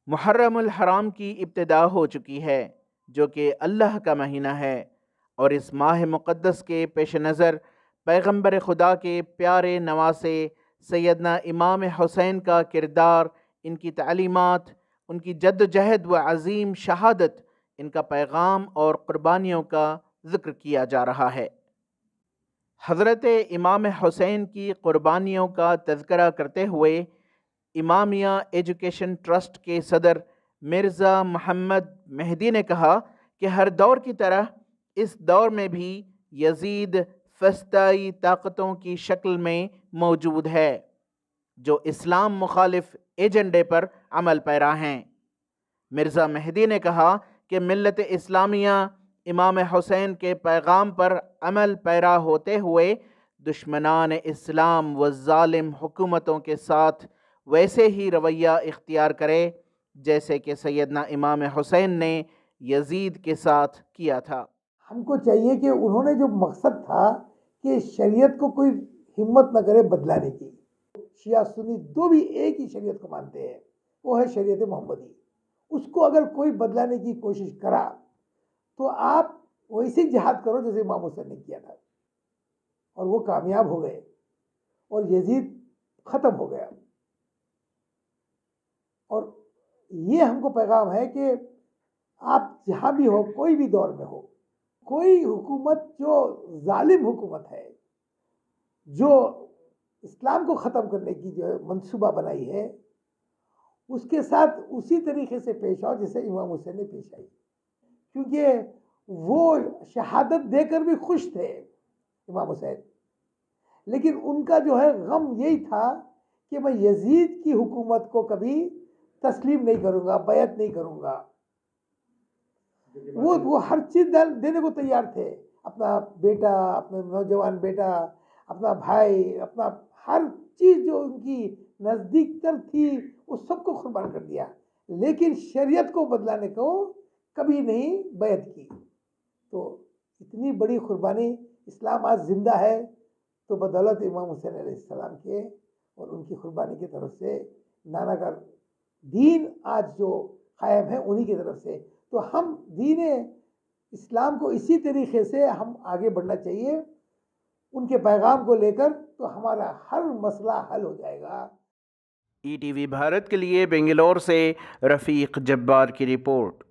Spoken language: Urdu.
محرم الحرام کی ابتدا ہو چکی ہے جو کہ اللہ کا مہینہ ہے، اور اس ماہ مقدس کے پیش نظر پیغمبر خدا کے پیارے نواسے سیدنا امام حسین کا کردار، ان کی تعلیمات، ان کی جد و جہد و عظیم شہادت، ان کا پیغام اور قربانیوں کا ذکر کیا جا رہا ہے۔ حضرت امام حسین کی قربانیوں کا تذکرہ کرتے ہوئے امامیہ ایجوکیشن ٹرسٹ کے صدر مرزا محمد مہدی نے کہا کہ ہر دور کی طرح اس دور میں بھی یزید فسطائی طاقتوں کی شکل میں موجود ہے جو اسلام مخالف ایجنڈے پر عمل پیرا ہیں۔ مرزا مہدی نے کہا کہ ملت اسلامیہ امام حسین کے پیغام پر عمل پیرا ہوتے ہوئے دشمنان اسلام و ظالم حکومتوں کے ساتھ ویسے ہی رویہ اختیار کرے جیسے کہ سیدنا امام حسین نے یزید کے ساتھ کیا تھا۔ ہم کو چاہیے کہ انہوں نے جو مقصد تھا کہ شریعت کو کوئی ہمت نہ کرے بدلانے کی۔ شیعہ سنی دو بھی ایک ہی شریعت کو مانتے ہیں، وہ ہے شریعت محمدی۔ اس کو اگر کوئی بدلانے کی کوشش کرا تو آپ ویسے جہاد کرو جیسے امام حسین نے کیا تھا، اور وہ کامیاب ہو گئے اور یزید ختم ہو گیا۔ اور یہ ہم کو پیغام ہے کہ آپ جہاں بھی ہو، کوئی بھی دور میں ہو، کوئی حکومت جو ظالم حکومت ہے، جو اسلام کو ختم کرنے کی جو ہے منصوبہ بنائی ہے، اس کے ساتھ اسی طریقے سے پیش آؤ جیسے امام حسین نے پیش آئی، کیونکہ وہ شہادت دے کر بھی خوش تھے امام حسین، لیکن ان کا جو ہے غم یہی تھا کہ میں یزید کی حکومت کو کبھی تسلیم نہیں کروں گا، بیعت نہیں کروں گا۔ وہ ہر چیز دینے کو تیار تھے، اپنا بیٹا، اپنا نوجوان بیٹا، اپنا بھائی، اپنا ہر چیز جو ان کی نزدیک تر تھی وہ سب کو قربان کر دیا، لیکن شریعت کو بدلانے کو کبھی نہیں بیعت کی۔ تو اتنی بڑی قربانی، اسلام آج زندہ ہے تو بدولت امام حسین علیہ السلام کے اور ان کی قربانی کی طرف سے، نانا کا دین آج جو قائم ہے انہی کی طرف سے۔ تو ہم دین اسلام کو اسی طریقے سے ہم آگے بڑھنا چاہیے ان کے پیغام کو لے کر، تو ہمارا ہر مسئلہ حل ہو جائے گا۔ ETV بھارت کے لیے بنگلور سے رفیق جبار کی رپورٹ۔